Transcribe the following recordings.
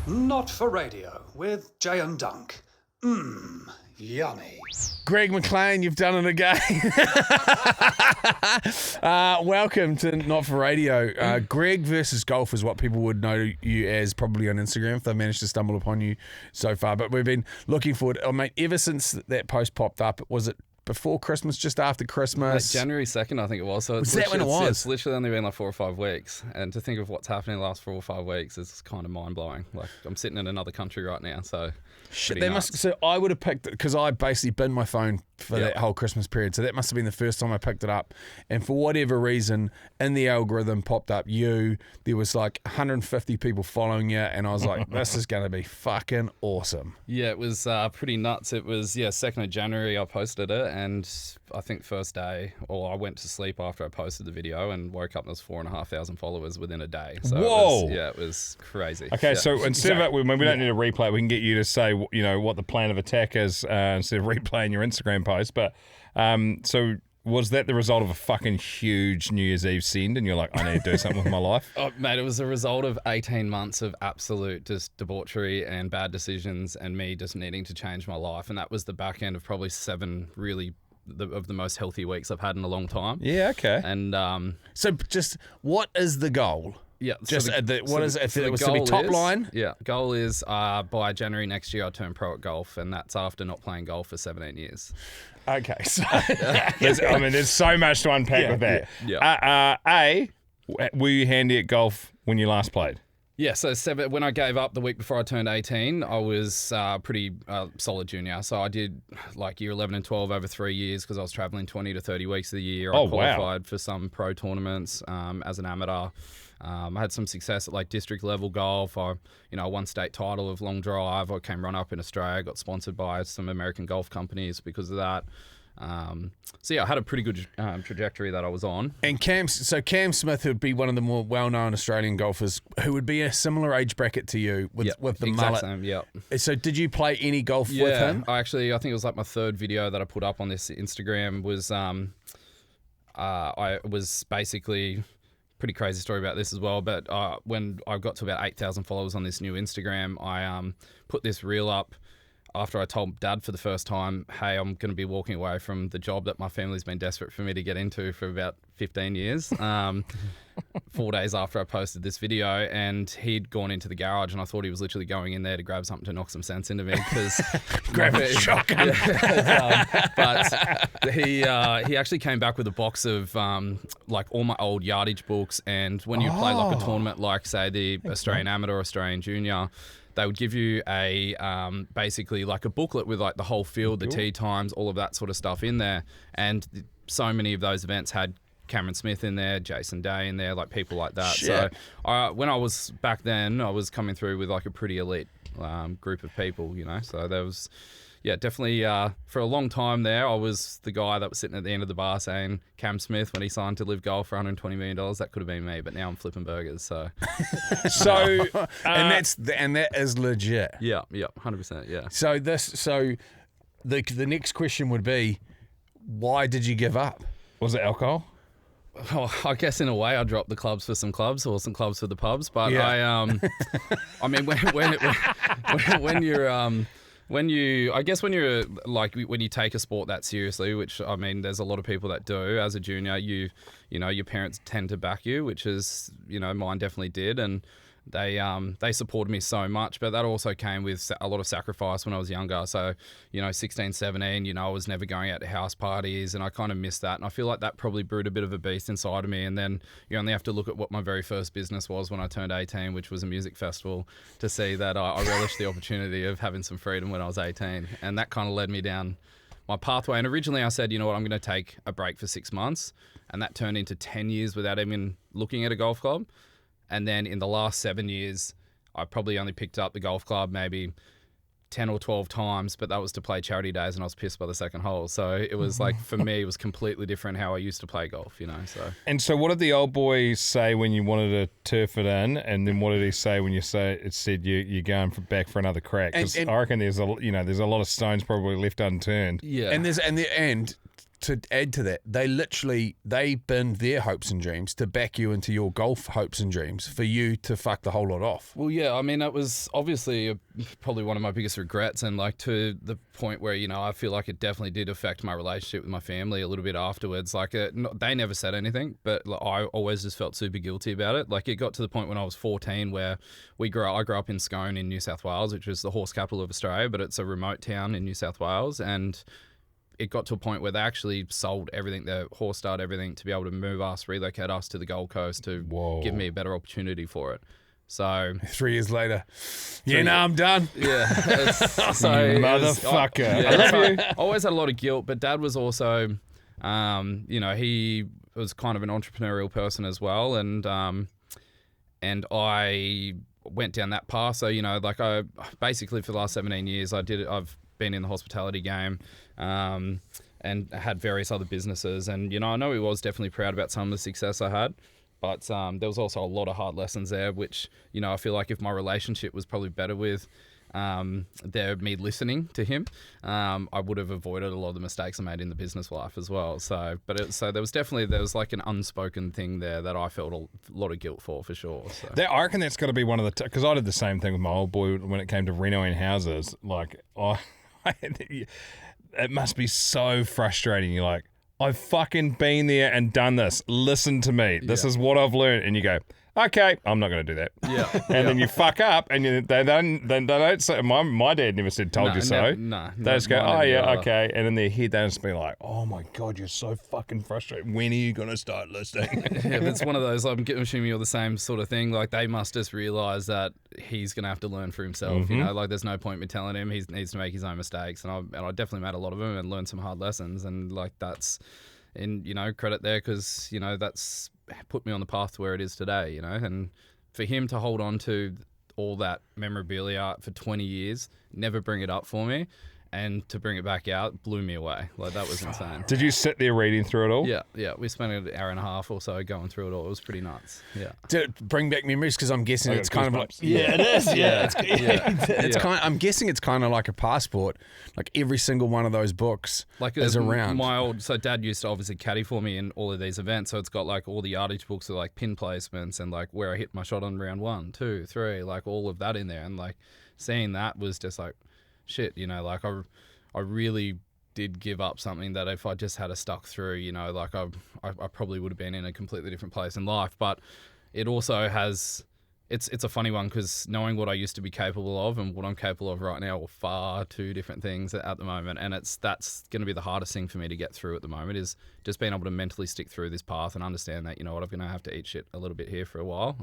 Not for radio with Jay and Dunc. Yummy. Greg McClain, you've done it again. Welcome to Not For Radio. Greg versus golf is what people would know you as probably on Instagram if they managed to stumble upon you so far. But we've been looking forward, mate, ever since that post popped up. Was it before Christmas, just after Christmas? January 2nd, I think it was. So Was that when it was? It's literally only been like 4 or 5 weeks. And to think of what's happening in the last 4 or 5 weeks is kind of mind-blowing. Like, I'm sitting in another country right now, so... Shit, so I would have picked it because I basically binned my phone for that whole Christmas period. So that must have been the first time I picked it up. And for whatever reason, in the algorithm popped up you. There was like 150 people following you, and I was like, this is going to be fucking awesome. Yeah, it was pretty nuts. It was 2nd of January I posted it, and I think first day, or I went to sleep after I posted the video and woke up and there's 4,500 followers within a day. So Whoa! It was crazy. Okay, yeah. so instead of we don't need a replay, we can get you to say what the plan of attack is instead of replaying your Instagram post. But so was that the result of a fucking huge New Year's Eve send and you're like, I need to do something with my life? Oh, mate, it was a result of 18 months of absolute just debauchery and bad decisions and me just needing to change my life. And that was the back end of probably 7 really of the most healthy weeks I've had in a long time. Yeah, okay. And So just what is the goal? yeah, Just so what is it? If so it the was to be goal top is- line? Yeah, goal is by January next year I turn pro at golf, and that's after not playing golf for 17 years. Okay, so there's so much to unpack with that. Yeah. Were you handy at golf when you last played? Yeah, so when I gave up the week before I turned 18, I was pretty solid junior. So I did like year 11 and 12 over 3 years because I was traveling 20 to 30 weeks of the year. I qualified for some pro tournaments as an amateur. I had some success at like district level golf. I won state title of long drive. I came run up in Australia. Got sponsored by some American golf companies because of that. So yeah, I had a pretty good trajectory that I was on. And Cam Smith would be one of the more well-known Australian golfers who would be a similar age bracket to you with the mullet. Same, yeah. So did you play any golf with him? I think it was like my 3rd video that I put up on this Instagram was I was basically pretty crazy story about this as well. But when I got to about 8,000 followers on this new Instagram, I put this reel up after I told Dad for the first time, hey, I'm going to be walking away from the job that my family's been desperate for me to get into for about 15 years. 4 days after I posted this video, and he'd gone into the garage, and I thought he was literally going in there to grab something to knock some sense into me because Grab a shotgun. But he actually came back with a box of like all my old yardage books, and when you play like a tournament, like say the Australian Amateur, Australian Junior, they would give you a basically like a booklet with like the whole field, the tee times, all of that sort of stuff in there. And so many of those events had Cameron Smith in there, Jason Day in there, like people like that. Shit. So when I was back then, I was coming through with like a pretty elite group of people, So there was, definitely for a long time there, I was the guy that was sitting at the end of the bar saying, Cam Smith, when he signed to Live Golf for $120 million, that could have been me, but now I'm flipping burgers. So, and that is legit. yeah, 100%, yeah. So the next question would be, why did you give up? Was it alcohol? Oh, I guess in a way I dropped the clubs for some clubs or some clubs for the pubs, but Yeah. I mean when you take a sport that seriously, which I mean there's a lot of people that do as a junior, your parents tend to back you, which is mine definitely did, and they supported me so much, but that also came with a lot of sacrifice when I was younger. So, 16, 17, I was never going out to house parties, and I kind of missed that. And I feel like that probably brewed a bit of a beast inside of me. And then you only have to look at what my very first business was when I turned 18, which was a music festival, to see that I relished the opportunity of having some freedom when I was 18. And that kind of led me down my pathway. And originally I said, I'm going to take a break for 6 months. And that turned into 10 years without even looking at a golf club. And then in the last 7 years, I probably only picked up the golf club maybe 10 or 12 times, but that was to play charity days, and I was pissed by the second hole. So it was like, for me, it was completely different how I used to play golf, So. And so what did the old boy say when you wanted to turf it in? And then what did he say when you said you're going back for another crack? Because I reckon there's a lot of stones probably left unturned. Yeah. And to add to that, they binned their hopes and dreams to back you into your golf hopes and dreams for you to fuck the whole lot off. Well, yeah, I mean, it was obviously probably one of my biggest regrets, and like to the point where, you know, I feel like it definitely did affect my relationship with my family a little bit afterwards. Like, they never said anything, but like, I always just felt super guilty about it. Like, it got to the point when I was 14 where I grew up in Scone in New South Wales, which is the horse capital of Australia, but it's a remote town in New South Wales, and it got to a point where they actually sold everything, their horse stud, everything, to be able to relocate us to the Gold Coast to give me a better opportunity for it. So 3 years later, I'm done. Yeah, motherfucker. I love you. I always had a lot of guilt, but Dad was also, you know, he was kind of an entrepreneurial person as well, and I went down that path. So, you know, like I basically for the last 17 years, I've been in the hospitality game, and had various other businesses. And, you know, I know he was definitely proud about some of the success I had, but there was also a lot of hard lessons there, which, you know, I feel like if my relationship was probably better with me listening to him, I would have avoided a lot of the mistakes I made in the business life as well. So there was like an unspoken thing there that I felt a lot of guilt for sure. So. I reckon that's got to be one of the because I did the same thing with my old boy when it came to renoing houses. Like, it must be so frustrating. You're like, I've fucking been there and done this. Listen to me. This is what I've learned. And you go, okay, I'm not going to do that. Yeah. And then you fuck up, and they don't say, my dad never said, told you so. They just go, oh, yeah, okay. And in their head, they just be like, oh my God, you're so fucking frustrated. When are you going to start listening? Yeah, but it's one of those, I'm assuming you're the same sort of thing. Like, they must just realise that he's going to have to learn for himself. You know, like, there's no point me telling him. He needs to make his own mistakes. And I definitely made a lot of them and learned some hard lessons. And, like, that's, and, you know, credit there because, you know, that's put me on the path to where it is today, you know. And for him to hold on to all that memorabilia for 20 years, never bring it up for me, and to bring it back out blew me away. Like, that was insane. Did you sit there reading through it all? Yeah. We spent an hour and a half or so going through it all. It was pretty nuts. Yeah. Did it bring back memories? Because I'm guessing it's kind of like... Yeah, it is. Yeah. It's kind. I'm guessing it's kind of like a passport. Like, every single one of those books is around. So Dad used to obviously caddy for me in all of these events. So it's got like all the yardage books with like pin placements and like where I hit my shot on round 1, 2, 3, like all of that in there. And like seeing that was just like, shit, you know, like I really did give up something that if I just had stuck through, you know, like I probably would have been in a completely different place in life. But it also has, it's a funny one because knowing what I used to be capable of and what I'm capable of right now are far two different things at the moment. And that's going to be the hardest thing for me to get through at the moment is just being able to mentally stick through this path and understand that, you know what, I'm going to have to eat shit a little bit here for a while.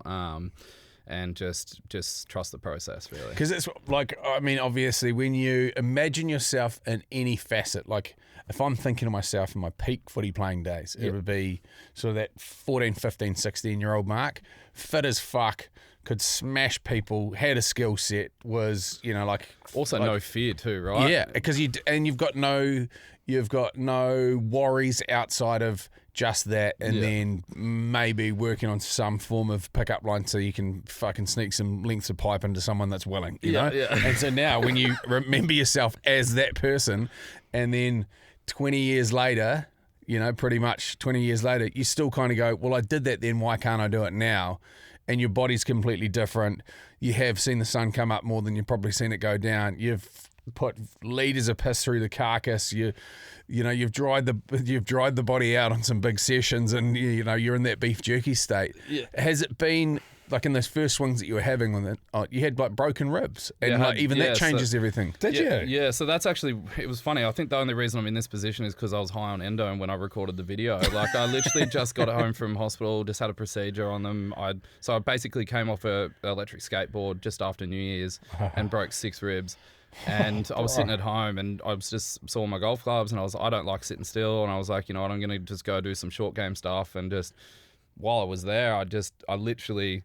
And just trust the process, really. Because it's like, I mean, obviously, when you imagine yourself in any facet, like if I'm thinking of myself in my peak footy playing days, it would be sort of that 14, 15, 16-year-old mark, fit as fuck, could smash people, had a skill set, was, you know, like... Also no fear too, right? Yeah, because you've got no worries outside of just that, and then maybe working on some form of pickup line so you can fucking sneak some lengths of pipe into someone that's willing, you know? Yeah. And so now when you remember yourself as that person, and then 20 years later, you know, pretty much 20 years later, you still kind of go, well, I did that then, why can't I do it now? And your body's completely different. You have seen the sun come up more than you've probably seen it go down. You've put liters of piss through the carcass. You've dried the body out on some big sessions, and you know you're in that beef jerky state. Yeah. Has it been like in those first swings that you were having with it? You had like broken ribs, and that changes everything. Did you? Yeah. So that's actually, it was funny. I think the only reason I'm in this position is because I was high on endo when I recorded the video. Like I literally just got home from hospital, just had a procedure on them. So I basically came off an electric skateboard just after New Year's and broke 6 ribs. And I was sitting at home and I was just saw my golf clubs and I don't like sitting still, and I was like, you know what, I'm going to just go do some short game stuff. And just while I was there, I literally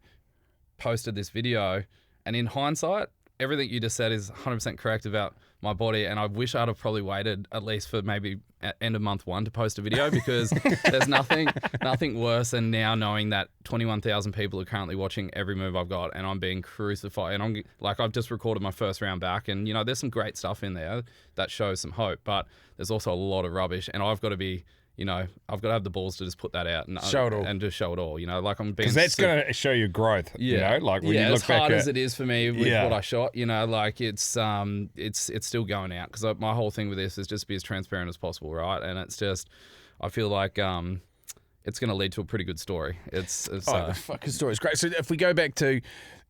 posted this video, and in hindsight, everything you just said is 100% correct about my body, and I wish I'd have probably waited at least for maybe at end of month 1 to post a video, because there's nothing worse than now knowing that 21,000 people are currently watching every move I've got, and I'm being crucified. And I'm like, I've just recorded my first round back, and there's some great stuff in there that shows some hope, but there's also a lot of rubbish, and I've got to be. I've got to have the balls to just put that out and show it all. and just show it all. Like I'm being, because that's going to show your growth. Like when you look as back hard at, as it is for me with what I shot, like it's still going out, because my whole thing with this is just be as transparent as possible, right? And it's just, I feel like it's going to lead to a pretty good story. It's the fucking story is great. So if we go back to,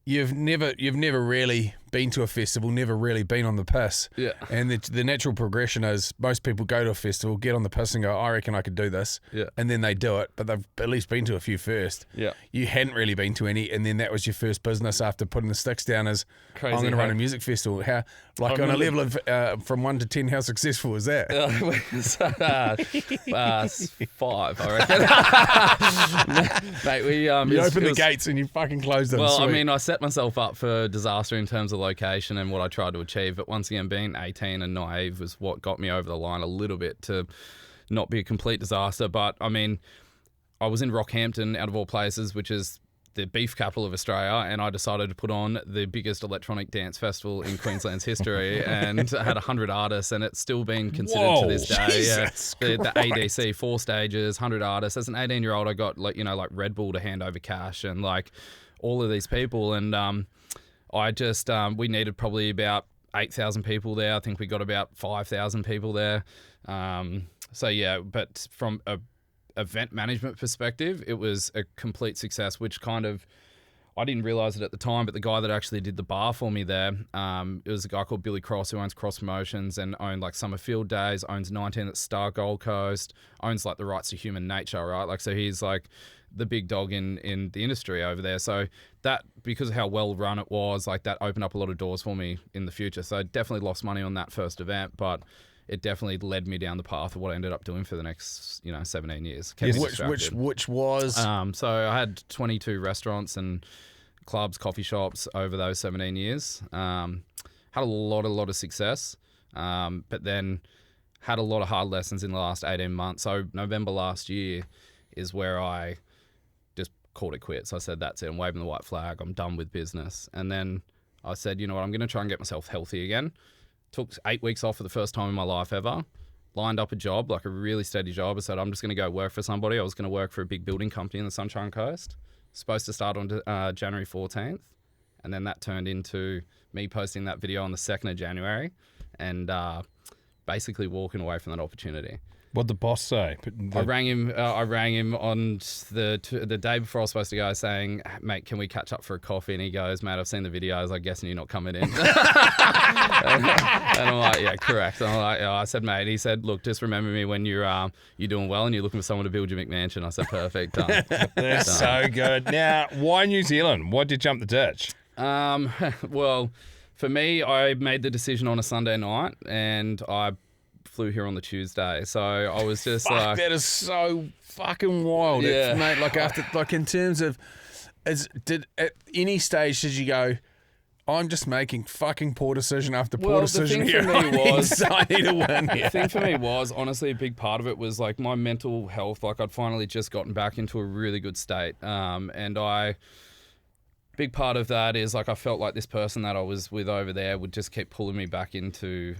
you've never really been to a festival, never really been on the piss. Yeah. And the natural progression is most people go to a festival, get on the piss and go, I reckon I could do this. Yeah. And then they do it, but they've at least been to a few first. Yeah. You hadn't really been to any, and then that was your first business after putting the sticks down as, Crazy I'm going to run how- a music festival. How, like on a level of from 1 to 10, how successful was that? 5, I reckon. Mate, we You opened the gates and you fucking closed them. Well, Sweet. I mean, I set myself up for disaster in terms of location and what I tried to achieve. But once again, being 18 and naive was what got me over the line a little bit to not be a complete disaster. But I mean, I was in Rockhampton, out of all places, which is the beef capital of Australia, and I decided to put on the biggest electronic dance festival in Queensland's history, and I had 100 artists, and it's still being considered to this day. Jesus The ADC, 4 stages, 100 artists. As an 18-year-old, I got like Red Bull to hand over cash and like all of these people, and I just we needed probably about 8,000 people there. I think we got about 5,000 people there. So yeah, but from a event management perspective, it was a complete success, which kind of, I didn't realize it at the time, but the guy that actually did the bar for me there, it was a guy called Billy Cross, who owns Cross Promotions and owned like Summer Field Days, owns 19 at Star Gold Coast, owns like the rights to Human Nature, right? Like, so he's like the big dog in the industry over there. So that, because of how well run it was, like that opened up a lot of doors for me in the future. So I definitely lost money on that first event, but it definitely led me down the path of what I ended up doing for the next, 17 years. Kept me distracted. Which was So I had 22 restaurants and clubs, coffee shops over those 17 years. Had a lot of success, but then had a lot of hard lessons in the last 18 months. So November last year is where I just called it quits. I said, that's it. I'm waving the white flag. I'm done with business. And then I said, you know what? I'm going to try and get myself healthy again. Took 8 weeks off for the first time in my life ever. Lined up a job, like a really steady job. I said, I'm just going to go work for somebody. I was going to work for a big building company in the Sunshine Coast. Supposed to start on January 14th. And then that turned into me posting that video on the 2nd of January and basically walking away from that opportunity. What'd the boss say? I rang him on the day before I was supposed to go, saying, "Mate, can we catch up for a coffee?" And he goes, "Mate, I've seen the videos. I'm guessing you're not coming in." And I'm like, "Yeah, correct." And I'm like, "Yeah." I said, "Mate," he said, "Look, just remember me when you're doing well and you're looking for someone to build your McMansion." I said, "Perfect, done." That's so good. Now, why New Zealand? Why'd you jump the ditch? Well, for me, I made the decision on a Sunday night, and I flew here on the Tuesday. So I was just fuck, that is so fucking wild. Yeah. Mate, like after, like in terms of, at any stage did you go, I'm just making fucking poor decision after poor decision here. The thing for me was, I need to win here. the thing for me was, honestly, a big part of it was like my mental health. Like I'd finally just gotten back into a really good state. Big part of that is like I felt like this person that I was with over there would just keep pulling me back into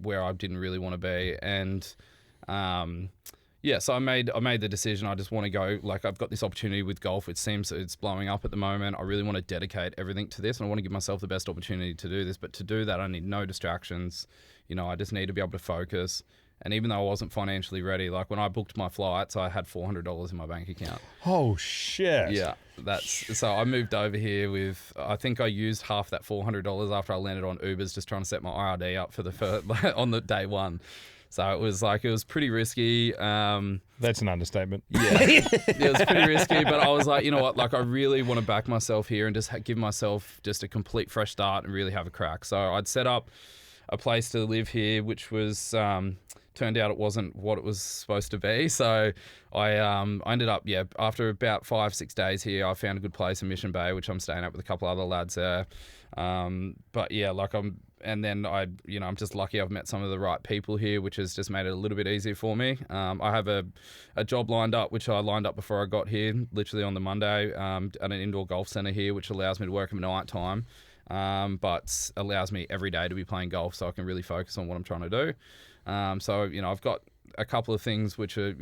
where I didn't really want to be. And so I made the decision. I just want to go, like I've got this opportunity with golf. It seems it's blowing up at the moment. I really want to dedicate everything to this, and I want to give myself the best opportunity to do this. But to do that, I need no distractions. I just need to be able to focus. And even though I wasn't financially ready, like when I booked my flights, I had $400 in my bank account. Oh, shit. Yeah, so I moved over here with, I think I used half that $400 after I landed on Ubers, just trying to set my IRD up for the first, on the day one. So it was pretty risky. That's an understatement. Yeah, it was pretty risky, but I was like, you know what, like I really want to back myself here and just give myself just a complete fresh start and really have a crack. So I'd set up a place to live here, which was turned out it wasn't what it was supposed to be. So I ended up, after about 5-6 days here, I found a good place in Mission Bay, which I'm staying at with a couple other lads there. But yeah, like and then I'm just lucky I've met some of the right people here, which has just made it a little bit easier for me. I have a job lined up, which I lined up before I got here, literally on the Monday, at an indoor golf centre here, which allows me to work at night time, but allows me every day to be playing golf, so I can really focus on what I'm trying to do. So, I've got a couple of things which are,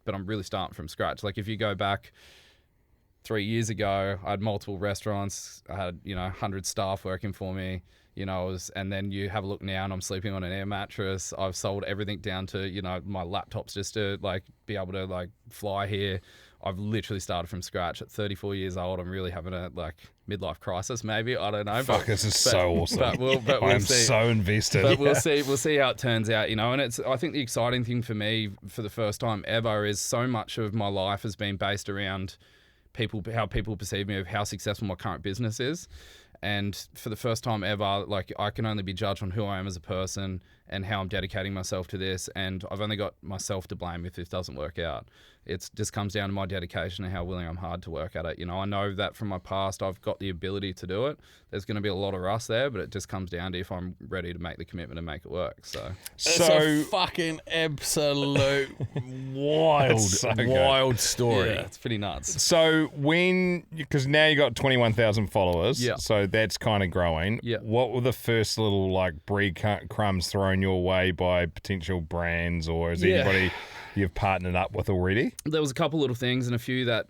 but I'm really starting from scratch. Like if you go back 3 years ago, I had multiple restaurants, I had, 100 staff working for me, and then you have a look now and I'm sleeping on an air mattress. I've sold everything down to, my laptops just to like be able to like fly here. I've literally started from scratch at 34 years old. I'm really having a like midlife crisis, maybe. I don't know. Fuck, this is so awesome. But we'll I'm see. so invested. But we'll see how it turns out, and I think the exciting thing for me for the first time ever is so much of my life has been based around how people perceive me, of how successful my current business is. And for the first time ever, like I can only be judged on who I am as a person and how I'm dedicating myself to this. And I've only got myself to blame if this doesn't work out. It just comes down to my dedication and how willing I'm hard to work at it. I know that from my past, I've got the ability to do it. There's going to be a lot of rust there, but it just comes down to if I'm ready to make the commitment and make it work. So it's a fucking absolute wild story. Yeah, it's pretty nuts. So because now you got 21,000 followers, yeah. So that's kind of growing. Yeah. What were the first little like breadcrumbs thrown your way by potential brands, or is anybody you've partnered up with already? There was a couple little things and a few that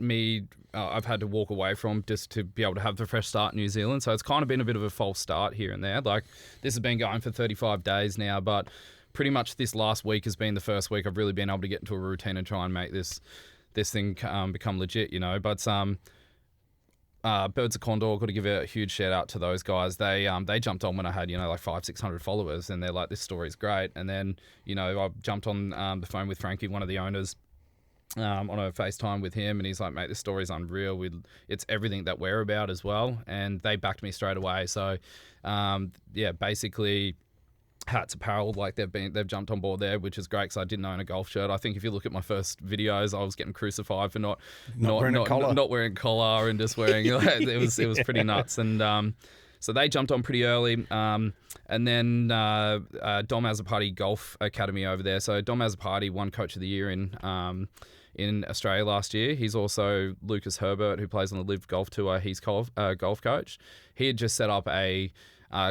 I've had to walk away from just to be able to have the fresh start in New Zealand. So it's kind of been a bit of a false start here and there. Like this has been going for 35 days now, but pretty much this last week has been the first week I've really been able to get into a routine and try and make this thing become legit, But Birds of Condor, got to give a huge shout out to those guys. They jumped on when I had like 500-600 followers, and they're like, this story's great. And then I jumped on the phone with Frankie, one of the owners, on a FaceTime with him, and he's like, mate, this story's unreal. It's everything that we're about as well, and they backed me straight away. So basically Hats Apparel, like they've jumped on board there, which is great because I didn't own a golf shirt. I think if you look at my first videos, I was getting crucified for not wearing a collar and just wearing it was pretty nuts. And so they jumped on pretty early. And then Dom Azzopardi Golf Academy over there. So Dom Azzopardi won Coach of the Year in Australia last year. He's also Lucas Herbert, who plays on the Live Golf Tour. He's golf coach. He had just set up a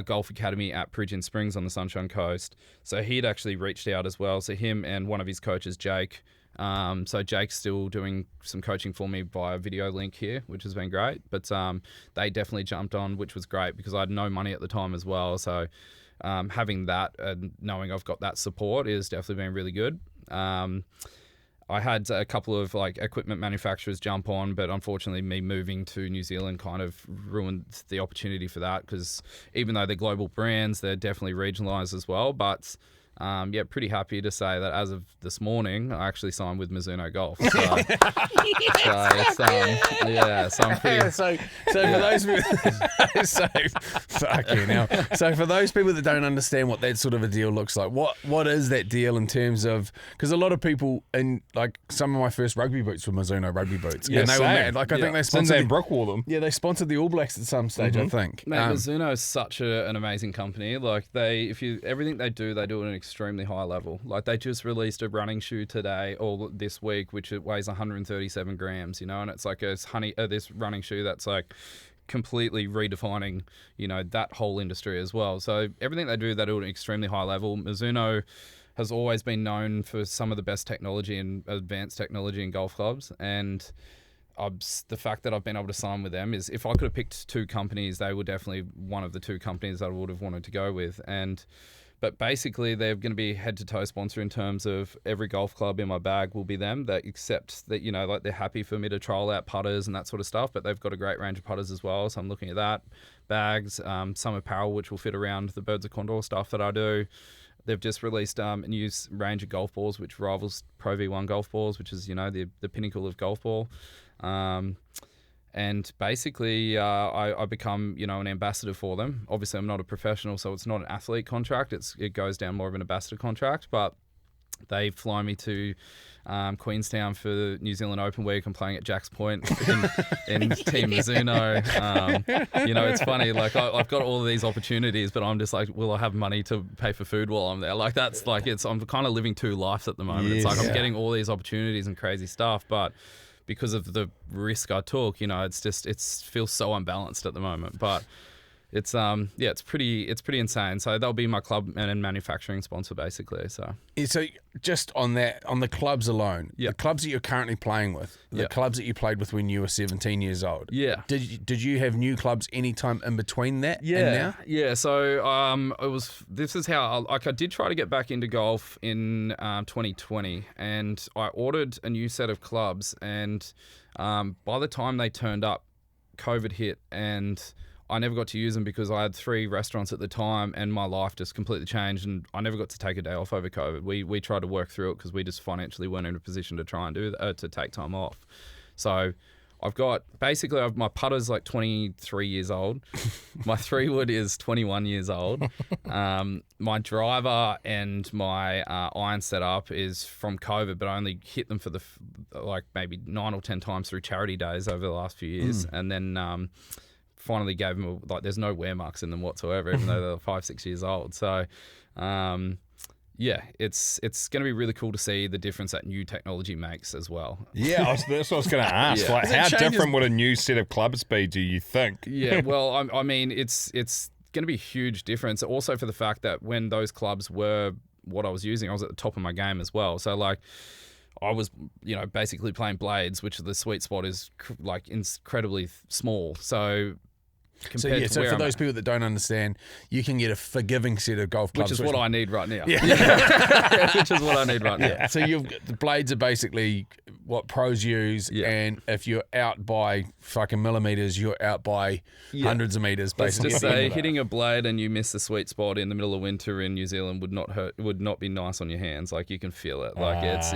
golf academy at Pigeon Springs on the Sunshine Coast. So he'd actually reached out as well. So him and one of his coaches, Jake. So Jake's still doing some coaching for me via video link here, which has been great. But they definitely jumped on, which was great because I had no money at the time as well. So having that and knowing I've got that support is definitely been really good. I had a couple of like equipment manufacturers jump on, but unfortunately me moving to New Zealand kind of ruined the opportunity for that because even though they're global brands, they're definitely regionalised as well. But pretty happy to say that as of this morning, I actually signed with Mizuno Golf. So, I'm pretty... So for those so for those people that don't understand what that sort of a deal looks like, what is that deal in terms of, because a lot of people, and like some of my first rugby boots were Mizuno rugby boots. Yeah, and they were mad. Like I think they sponsored Brooke wore them. Yeah, they sponsored the All Blacks at some stage, I think. Mate, Mizuno is such an amazing company. Like everything they do at an extremely high level. Like they just released a running shoe today or this week, which it weighs 137 grams, and it's like this running shoe that's like completely redefining, that whole industry as well. So everything they do at an extremely high level. Mizuno has always been known for some of the best technology and advanced technology in golf clubs, and the fact that I've been able to sign with them is, if I could have picked two companies, they were definitely one of the two companies that I would have wanted to go with. But basically, they're going to be head-to-toe sponsor in terms of every golf club in my bag will be them. That accept that, like they're happy for me to trial out putters and that sort of stuff, but they've got a great range of putters as well. So I'm looking at that. Bags, some apparel, which will fit around the Birds of Condor stuff that I do. They've just released a new range of golf balls, which rivals Pro V1 golf balls, which is, the pinnacle of golf ball. And basically, I become, an ambassador for them. Obviously, I'm not a professional, so it's not an athlete contract. It goes down more of an ambassador contract. But They fly me to Queenstown for the New Zealand Open week. I'm playing at Jack's Point in Team Mizuno. It's funny. Like I've got all of these opportunities, but I'm just like, will I have money to pay for food while I'm there? Like that's like I'm kind of living two lives at the moment. Yes. It's like I'm getting all these opportunities and crazy stuff, but because of the risk I took, it feels so unbalanced at the moment. But it's pretty insane. So they'll be my club and manufacturing sponsor basically. So just on the clubs alone, Yeah. the clubs that you're currently playing with, the Yeah. clubs that you played with when you were 17 years old. Yeah. Did you have new clubs anytime in between that and now? Yeah. So this is how I did try to get back into golf in 2020, and I ordered a new set of clubs, and by the time they turned up, COVID hit, and I never got to use them because I had 3 restaurants at the time, and my life just completely changed, and I never got to take a day off over COVID. We tried to work through it because we just financially weren't in a position to try and do that, to take time off. So my putter's like 23 years old. My 3-wood is 21 years old. My driver and my iron setup is from COVID, but I only hit them for maybe 9 or 10 times through charity days over the last few years. And then finally gave them there's no wear marks in them whatsoever, even though they're 5-6 years old. So it's going to be really cool to see the difference that new technology makes as well. Yeah, that's what I was going to ask. Yeah. Like, how different would a new set of clubs be, do you think? Yeah, well, I mean, it's going to be a huge difference. Also for the fact that when those clubs were what I was using, I was at the top of my game as well. So like, I was, basically playing blades, which the sweet spot is incredibly small. So compared to where for those people that don't understand, you can get a forgiving set of golf clubs, which is what I need right now. Yeah. Which is what I need right now. Yeah. So the blades are basically what pros use, Yeah. and if you're out by fucking millimeters, you're out by hundreds of meters. Let's Basically, just say hitting a blade and you miss the sweet spot in the middle of winter in New Zealand would not be nice on your hands. Like you can feel it. Like it's.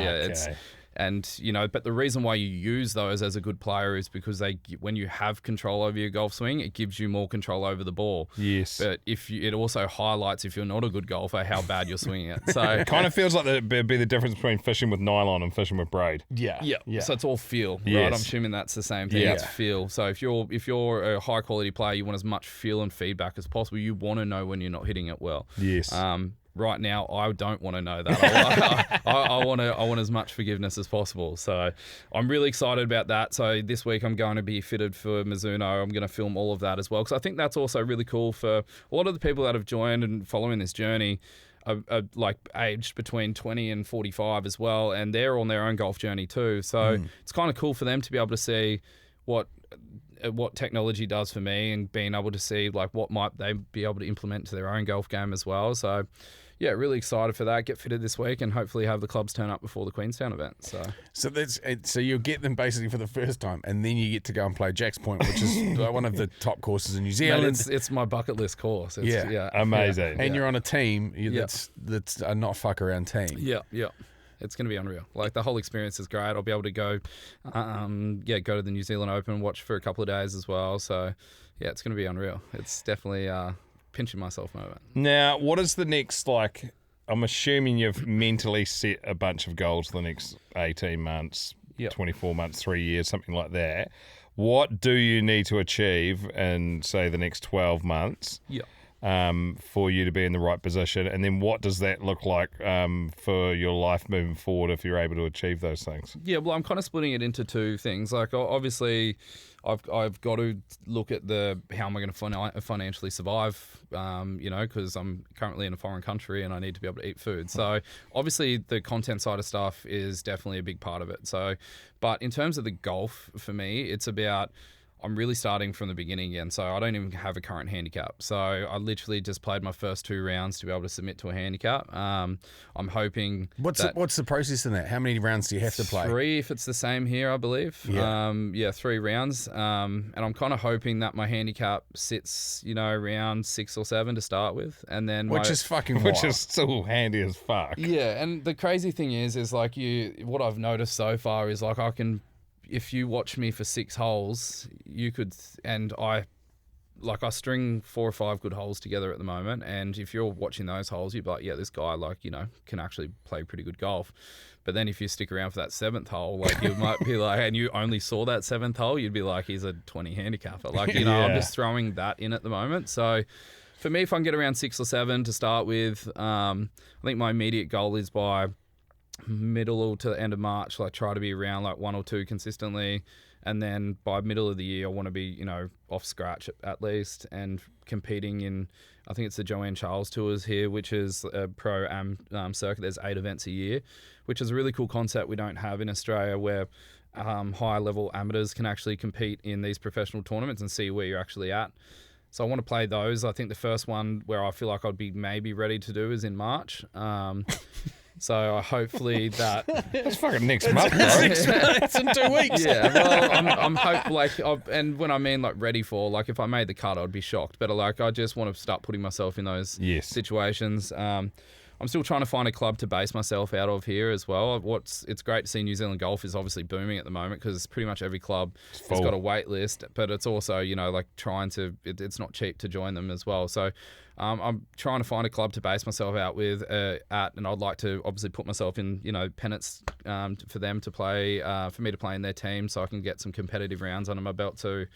And, but the reason why you use those as a good player is because when you have control over your golf swing, it gives you more control over the ball. Yes. But it also highlights, if you're not a good golfer, how bad you're swinging it. So It kind of feels like there'd be the difference between fishing with nylon and fishing with braid. yeah. So it's all feel, right? Yes. I'm assuming that's the same thing. Yeah. It's feel. So if you're a high quality player, you want as much feel and feedback as possible. You want to know when you're not hitting it well. Yes. Right now, I don't want to know that. I want as much forgiveness as possible. So I'm really excited about that. So this week I'm going to be fitted for Mizuno. I'm going to film all of that as well, because I think that's also really cool for a lot of the people that have joined and following this journey. Are like aged between 20 and 45 as well, and they're on their own golf journey too. So it's kind of cool for them to be able to see what technology does for me, and being able to see like what might they be able to implement to their own golf game as well. So yeah, really excited for that. Get fitted this week and hopefully have the clubs turn up before the Queenstown event. So you'll get them basically for the first time, and then you get to go and play Jack's Point, which is one of the top courses in New Zealand. It's my bucket list course. Amazing. And you're on a team that's a not fuck around team. Yeah. It's going to be unreal. Like the whole experience is great. I'll be able to go to the New Zealand Open and watch for a couple of days as well. So yeah, it's going to be unreal. It's definitely pinching myself moment. Now, what is the next, I'm assuming you've mentally set a bunch of goals for the next 18 months, 24 months, 3 years, something like that. What do you need to achieve in, say, the next 12 months? Yeah. For you to be in the right position, and then what does that look like for your life moving forward if you're able to achieve those things? Yeah, well, I'm kind of splitting it into two things. Like, obviously, I've got to look at how am I going to financially survive, because I'm currently in a foreign country and I need to be able to eat food. So obviously the content side of stuff is definitely a big part of it. So, but in terms of the golf, for me, it's about, I'm really starting from the beginning again. So I don't even have a current handicap. So I literally just played my first 2 rounds to be able to submit to a handicap. I'm hoping What's the process in that? How many rounds do you have to play? 3, if it's the same here, I believe. Yeah. 3 rounds. And I'm kind of hoping that my handicap sits, around 6 or 7 to start with, and then Which is fucking Which wild. is still handy as fuck. Yeah, and the crazy thing is like what I've noticed so far is like if you watch me for 6 holes, you could, and I like I string 4 or 5 good holes together at the moment, and if you're watching those holes, you'd be like, yeah, this guy, like, you know, can actually play pretty good golf. But then if you stick around for that 7th hole, like you might be like, and you only saw that 7th hole, you'd be like, he's a 20 handicapper. Like, you know, I'm just throwing that in at the moment. So for me, if I can get around 6 or 7 to start with, I think my immediate goal is by middle to the end of March, like try to be around like 1 or 2 consistently. And then by middle of the year, I want to be, you know, off scratch at least and competing in, I think it's the Joanne Charles Tours here, which is a pro circuit. There's 8 events a year, which is a really cool concept we don't have in Australia, where higher level amateurs can actually compete in these professional tournaments and see where you're actually at. So I want to play those. I think the first one where I feel like I'd be maybe ready to do is in March. So hopefully that... That's fucking next month, bro. It's in 2 weeks. Yeah, well, I'm hopeful, like, and when I mean like ready for, like if I made the cut, I'd be shocked. But like, I just want to start putting myself in those situations. I'm still trying to find a club to base myself out of here as well. It's great to see New Zealand golf is obviously booming at the moment because pretty much every club has got a wait list, but it's also, you know, like it's not cheap to join them as well. So I'm trying to find a club to base myself out with and I'd like to obviously put myself in, you know, pennants for them to play, for me to play in their team so I can get some competitive rounds under my belt too.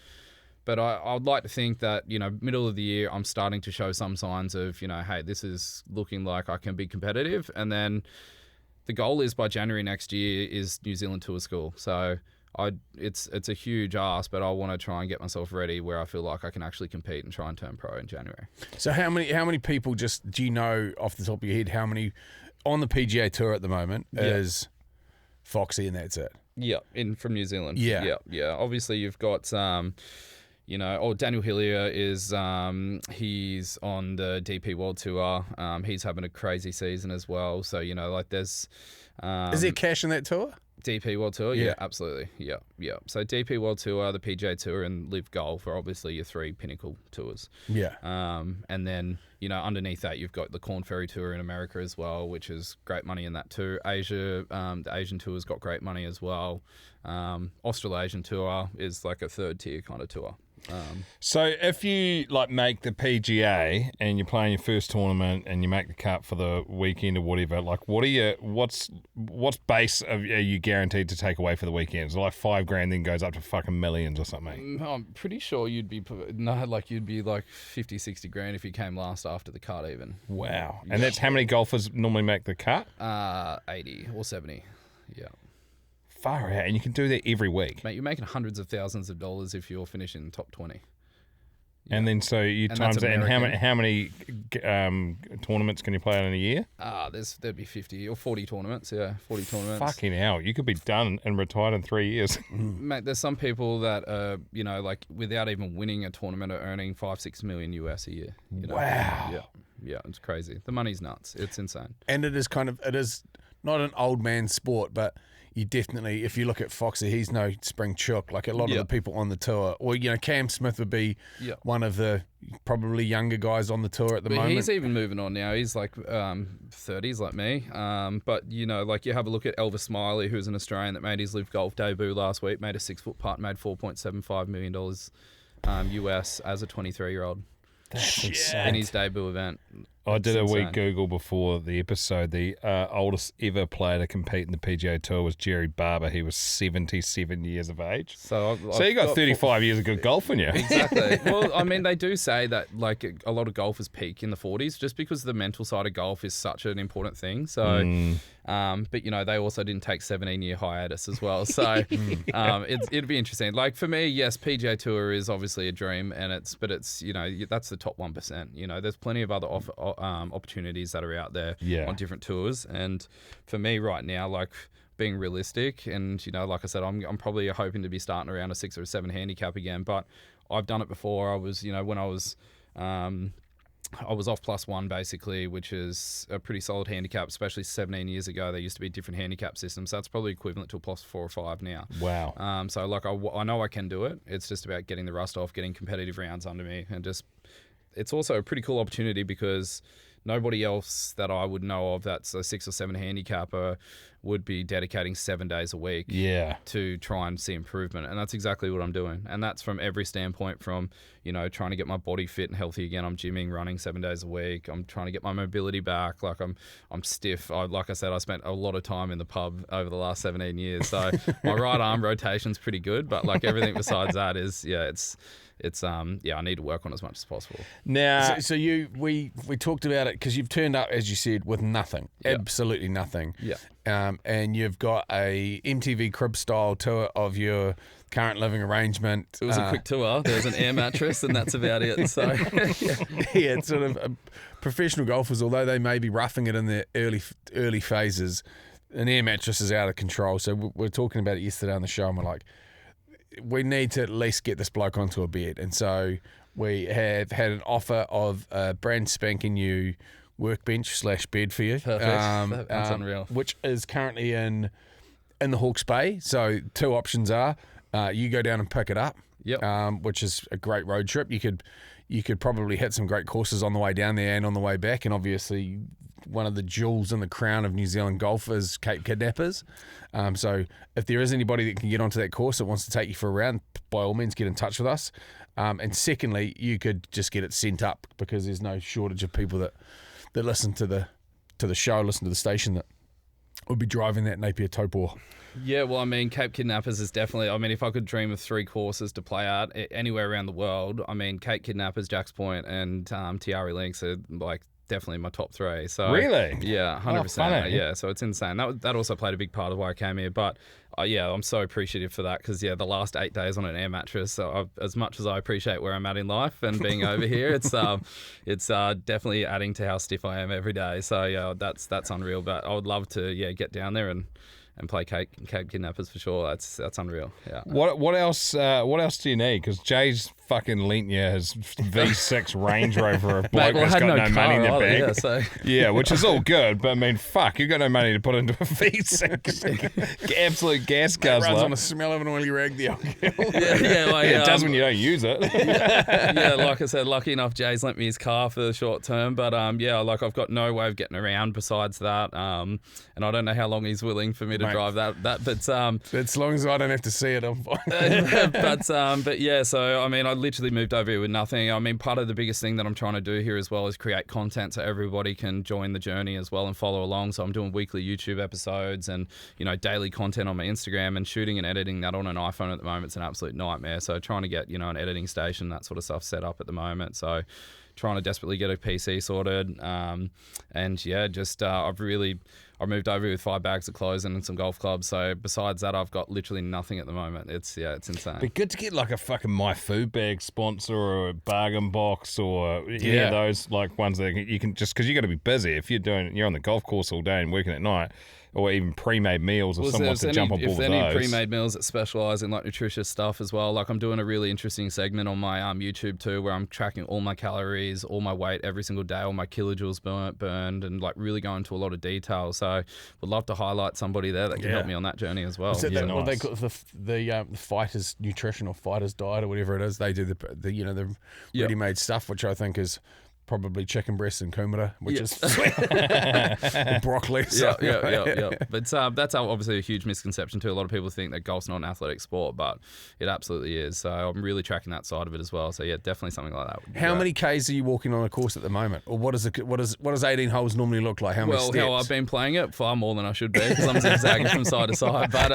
But I'd like to think that, you know, middle of the year, I'm starting to show some signs of, you know, hey, this is looking like I can be competitive. And then the goal is by January next year is New Zealand Tour School. So it's a huge ask, but I want to try and get myself ready where I feel like I can actually compete and try and turn pro in January. So how many people do you know off the top of your head, how many on the PGA Tour at the moment is Foxy and that's it? Yeah, from New Zealand. Yeah. Obviously, you've got... you know, Daniel Hillier is he's on the DP World Tour. He's having a crazy season as well. So, you know, like there's... is there cash in that tour? DP World Tour? Yeah, absolutely. Yeah. So DP World Tour, the PGA Tour, and Live Golf are obviously your 3 pinnacle tours. Yeah. And then, you know, underneath that, you've got the Corn Ferry Tour in America as well, which is great money in that too. Asia, the Asian Tour's got great money as well. Australasian Tour is like a 3rd tier kind of tour. So if you like make the PGA and you're playing your first tournament and you make the cut for the weekend or whatever, like what's base are you guaranteed to take away for the weekend? Is it like $5,000 then goes up to fucking millions or something? I'm pretty sure you'd be like 50, 60 grand if you came last after the cut even. Wow. And that's how many golfers normally make the cut? 80 or 70. Yeah. Far out, and you can do that every week. Mate, you're making hundreds of thousands of dollars if you're finishing top 20. Yeah. And then so you times that, and how many tournaments can you play in a year? There'd be 50 or 40 tournaments. Yeah, 40 tournaments. Fucking hell, you could be done and retired in 3 years. Mate, there's some people that you know, like without even winning a tournament are earning $5-6 million US a year. You know? Wow. Yeah, it's crazy. The money's nuts. It's insane. And it is not an old man sport, but you definitely, if you look at Foxy, he's no spring chook. Like a lot of the people on the tour, or you know, Cam Smith would be one of the probably younger guys on the tour at the moment. He's even moving on now. He's like 30s, like me. But you know, like you have a look at Elvis Smiley, who's an Australian that made his Live Golf debut last week, made a 6-foot putt, made $4.75 million US as a 23-year-old. That's insane. In his debut event. I did a wee Google before the episode. The oldest ever player to compete in the PGA Tour was Jerry Barber. He was 77 years of age. So you got 35 years of good golf in you. Exactly. Well, I mean, they do say that like a lot of golfers peak in the 40s just because the mental side of golf is such an important thing. So, but you know, they also didn't take 17-year hiatus as well. So it'd be interesting. Like for me, yes, PGA Tour is obviously a dream, and it's you know, that's the top 1%. You know, there's plenty of other opportunities that are out there on different tours, and for me right now, like being realistic, and you know, like I said, I'm probably hoping to be starting around a 6 or a 7 handicap again, but I've done it before. I was, you know, when I was off +1 basically, which is a pretty solid handicap, especially 17 years ago. There used to be different handicap systems, so that's probably equivalent to a +4 or 5 now. Wow. So like I know I can do it. It's just about getting the rust off, getting competitive rounds under me, and just it's also a pretty cool opportunity because nobody else that I would know of that's a 6 or 7 handicapper would be dedicating 7 days a week to try and see improvement. And that's exactly what I'm doing. And that's from every standpoint, from, you know, trying to get my body fit and healthy again. I'm gymming, running 7 days a week. I'm trying to get my mobility back. Like I'm stiff. Like I said, I spent a lot of time in the pub over the last 17 years. So my right arm rotation's pretty good, but like everything besides that is, I need to work on as much as possible. Now, so we talked about it because you've turned up, as you said, with nothing, absolutely nothing. Yeah. And you've got a MTV Crib style tour of your current living arrangement. It was a quick tour. There was an air mattress, and that's about it. So it's sort of professional golfers, although they may be roughing it in their early phases, an air mattress is out of control. So we were talking about it yesterday on the show, and we're like, we need to at least get this bloke onto a bed. And so we have had an offer of a brand spanking new workbench / bed for you. Perfect. That's unreal. Which is currently in the Hawke's Bay. So 2 options are you go down and pick it up, which is a great road trip. You could probably hit some great courses on the way down there and on the way back. And obviously one of the jewels in the crown of New Zealand golf is Cape Kidnappers. So if there is anybody that can get onto that course that wants to take you for a round, by all means get in touch with us. And secondly, you could just get it sent up, because there's no shortage of people that listen to the show, listen to the station, that would be driving that Napier Taupo. Yeah, well, I mean, Cape Kidnappers is definitely, I mean, if I could dream of 3 courses to play at anywhere around the world, I mean, Cape Kidnappers, Jacks Point, and Tiari Links are like definitely my top 3. So really, yeah, 100%. Oh, yeah, so it's insane. That also played a big part of why I came here. But I'm so appreciative for that, because the last 8 days on an air mattress. So as much as I appreciate where I'm at in life and being over here, it's definitely adding to how stiff I am every day. So that's unreal. But I would love to get down there and play Cape Kidnappers for sure. That's unreal. Yeah. What else? What else do you need? Because Jay's fucking lent you his V6 Range Rover. A bloke that's got no money in the bank. Yeah, which is all good, but I mean, fuck, you got no money to put into a V6. Absolute gas guzzler. Runs on the smell of an oily rag. It does when you don't use it. Like I said, lucky enough, Jay's lent me his car for the short term, but like I've got no way of getting around besides that, and I don't know how long he's willing for me to drive that. But as long as I don't have to see it, I'm fine. but yeah, so I mean, I literally moved over here with nothing. I mean, part of the biggest thing that I'm trying to do here as well is create content so everybody can join the journey as well and follow along. So I'm doing weekly YouTube episodes and daily content on my Instagram, and shooting and editing that on an iPhone at the moment. It's an absolute nightmare. So trying to get an editing station, that sort of stuff set up at the moment. So trying to desperately get a PC sorted, I moved over here with 5 bags of clothes and some golf clubs. So besides that, I've got literally nothing at the moment. It's insane. Be good to get like a fucking My Food Bag sponsor, or a bargain box, or any of those like ones that you can, just because you got to be busy if you're on the golf course all day and working at night. Or even pre-made meals, or someone wants to jump on board with those. If there are any pre-made meals that specialise in like nutritious stuff as well, like I'm doing a really interesting segment on my YouTube too, where I'm tracking all my calories, all my weight every single day, all my kilojoules burned, and like really go into a lot of detail. So would love to highlight somebody there that can help me on that journey as well. Is that what they call the fighters nutrition or fighters diet or whatever it is? They do the ready-made stuff, which I think is probably chicken breast and kumara, which is broccoli. So. Yeah. But that's obviously a huge misconception too. A lot of people think that golf's not an athletic sport, but it absolutely is. So I'm really tracking that side of it as well. So yeah, definitely something like that. How many Ks are you walking on a course at the moment, or what does 18 holes normally look like? How many steps? Well, I've been playing it far more than I should be, because I'm zigzagging from side to side. But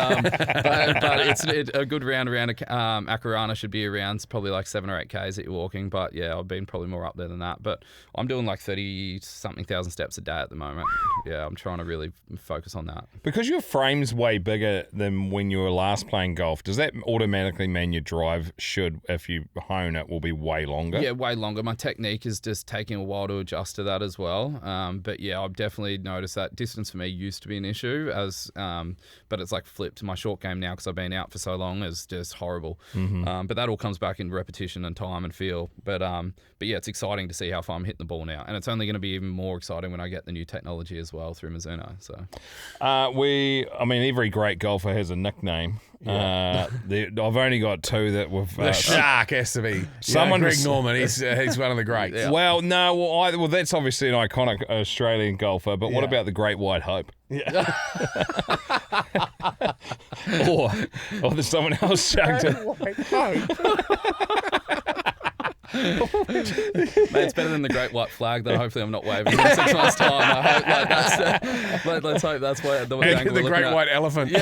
it's a good round around Akarana should be around probably like 7 or 8 Ks that you're walking. But yeah, I've been probably more up there than that. But I'm doing like 30-something thousand steps a day at the moment. Yeah, I'm trying to really focus on that. Because your frame's way bigger than when you were last playing golf, does that automatically mean your drive if you hone it, will be way longer? Yeah, way longer. My technique is just taking a while to adjust to that as well. But yeah, I've definitely noticed that distance for me used to be an issue, but it's like flipped. My short game now, because I've been out for so long, is just horrible. But that all comes back in repetition and time and feel. But yeah, it's exciting to see how far if I'm hitting the ball now. And it's only going to be even more exciting when I get the new technology as well through Mizuno. So, every great golfer has a nickname. I've only got two that we've. The Shark has to be. Someone Greg Norman, he's one of the greats. Yeah. Well, no, that's obviously an iconic Australian golfer, but what about the Great White Hope? Yeah. or there's someone else chucked it. Mate, it's better than the Great White Flag that hopefully I'm not waving in 6 months' time. I hope let's hope that's what the angle The we're Great looking White Elephant.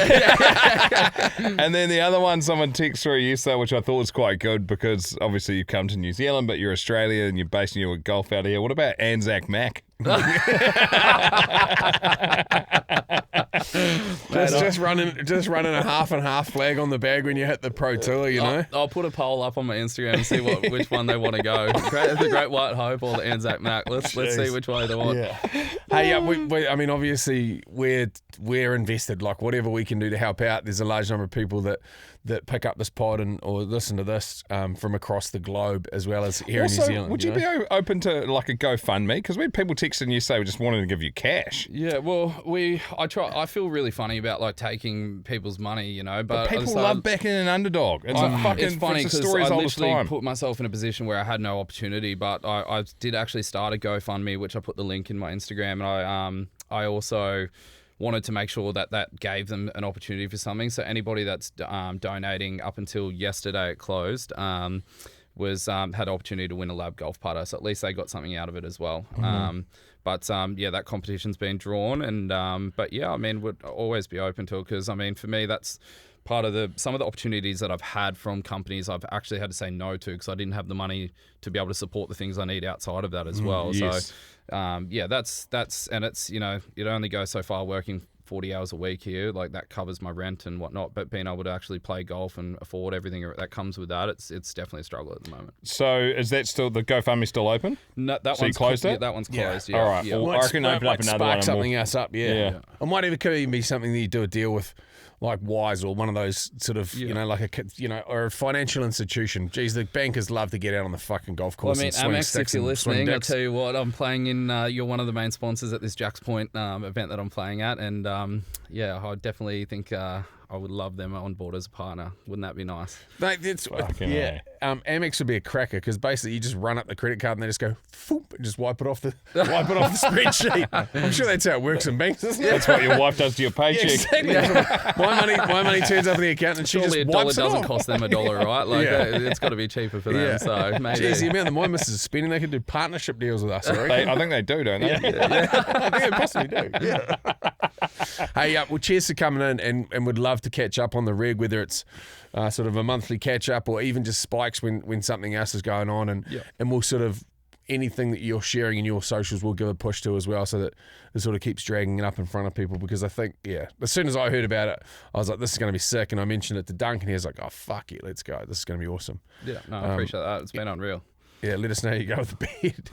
And then the other one, someone texted through yesterday, which I thought was quite good because obviously you've come to New Zealand, but you're Australian and you're basing your golf out here. What about Anzac Mac? just running a half and half flag on the bag when you hit the Pro Tour, you know. I'll put a poll up on my Instagram and see which one they want to go. The Great White Hope or the Anzac Mac. Let's see which way they want. Yeah. Hey, I mean, obviously we're invested. Like whatever we can do to help out. There's a large number of people that pick up this pod or listen to this from across the globe as well as here Also, in New Zealand. would you be open to like a GoFundMe? Because we had people texting you say we just wanted to give you cash. Yeah, well, I feel really funny about like taking people's money, you know, but people love backing an underdog. It's it's funny because because I all the literally time. put myself in a position where I had no opportunity, but I did actually start a GoFundMe, which I put the link in my Instagram, and I also wanted to make sure that gave them an opportunity for something. So anybody that's donating up until yesterday it closed was had an opportunity to win a lab golf putter. So at least they got something out of it as well. But that competition's been drawn, and but yeah, I mean, would always be open to it because I mean, for me, that's part of some of the opportunities that I've had from companies I've actually had to say no to because I didn't have the money to be able to support the things I need outside of that as well. Yes. So that's and it's, you know, it only goes so far working 40 hours a week here, like that covers my rent and whatnot, but being able to actually play golf and afford everything that comes with that, it's definitely a struggle at the moment. So is that still, the GoFundMe still open? No, that So you one's closed it? Yeah, that one's closed. Yeah. All right. Yeah. Well, I reckon open up another one. Spark something else up, yeah. Yeah. It could even be something that you do a deal with, like Wise or one of those sort of, you know, like or a financial institution. Geez, the bankers love to get out on the fucking golf Well, course. I mean, and swing Amex, sticks if you're and swing listening, I'll dicks. tell you what, I'm playing in, you're one of the main sponsors at this Jack's Point event that I'm playing at, and I definitely think I would love them on board as a partner. Wouldn't that be nice? Mate, Amex would be a cracker because basically you just run up the credit card and they just go, foop, and just wipe it off the spreadsheet. I'm sure that's how it works in banks, isn't it? That's what your wife does to your paycheck. Exactly. My money turns up in the account and she Surely just $1 wipes it doesn't off. cost them $1, right? Like it's got to be cheaper for them. So maybe. Jeez, the amount that my missus is spending, they could do partnership deals with us. I I think they do, don't they? I think they possibly do. Yeah. Hey, well, cheers for coming in, and would love to catch up on the rig, whether it's sort of a monthly catch up or even just spikes when something else is going on, and we'll sort of anything that you're sharing in your socials we'll give a push to as well, so that it sort of keeps dragging it up in front of people, because I think as soon as I heard about it I was like, this is going to be sick, and I mentioned it to Dunc and he was like, oh fuck it, let's go, this is going to be awesome. Yeah, no, I appreciate that. It's been unreal. Yeah, let us know how you go with the bed.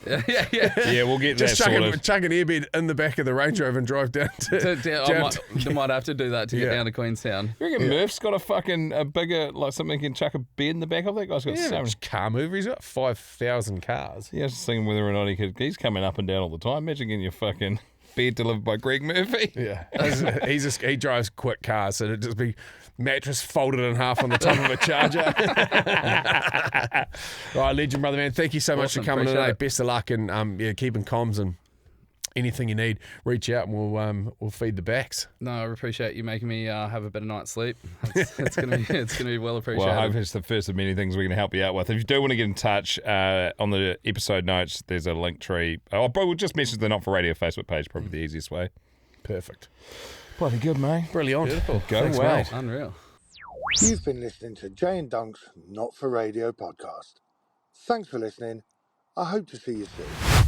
Yeah, we'll get Just that sorted. chuck an airbed in the back of the Range Rover and drive down to... I might have to do that to get down to Queenstown. You reckon Murph's got a bigger, like something he can chuck a bed in the back of? That guy's got so Yeah, much. car mover. He's got 5,000 cars. Yeah, I was just thinking whether or not he's coming up and down all the time. Imagine getting your fucking bed delivered by Greg Murphy. Yeah. He drives quick cars, so it'd just be mattress folded in half on the top of a Charger. Right, legend, brother, man. Thank you so much for coming today. Best of luck, and keeping comms, and anything you need, reach out and we'll feed the backs. No, I appreciate you making me have a better night's sleep. It's gonna be well appreciated. Well, I hope it's the first of many things we're going to help you out with. If you do want to get in touch, on the episode notes, there's a link tree. Oh, bro, we'll just message the Not For Radio Facebook page, probably the easiest way. Perfect. Bloody good, mate. Brilliant. Beautiful. Go Thanks, well. mate. Unreal. You've been listening to Jay and Dunc's Not For Radio podcast. Thanks for listening. I hope to see you soon.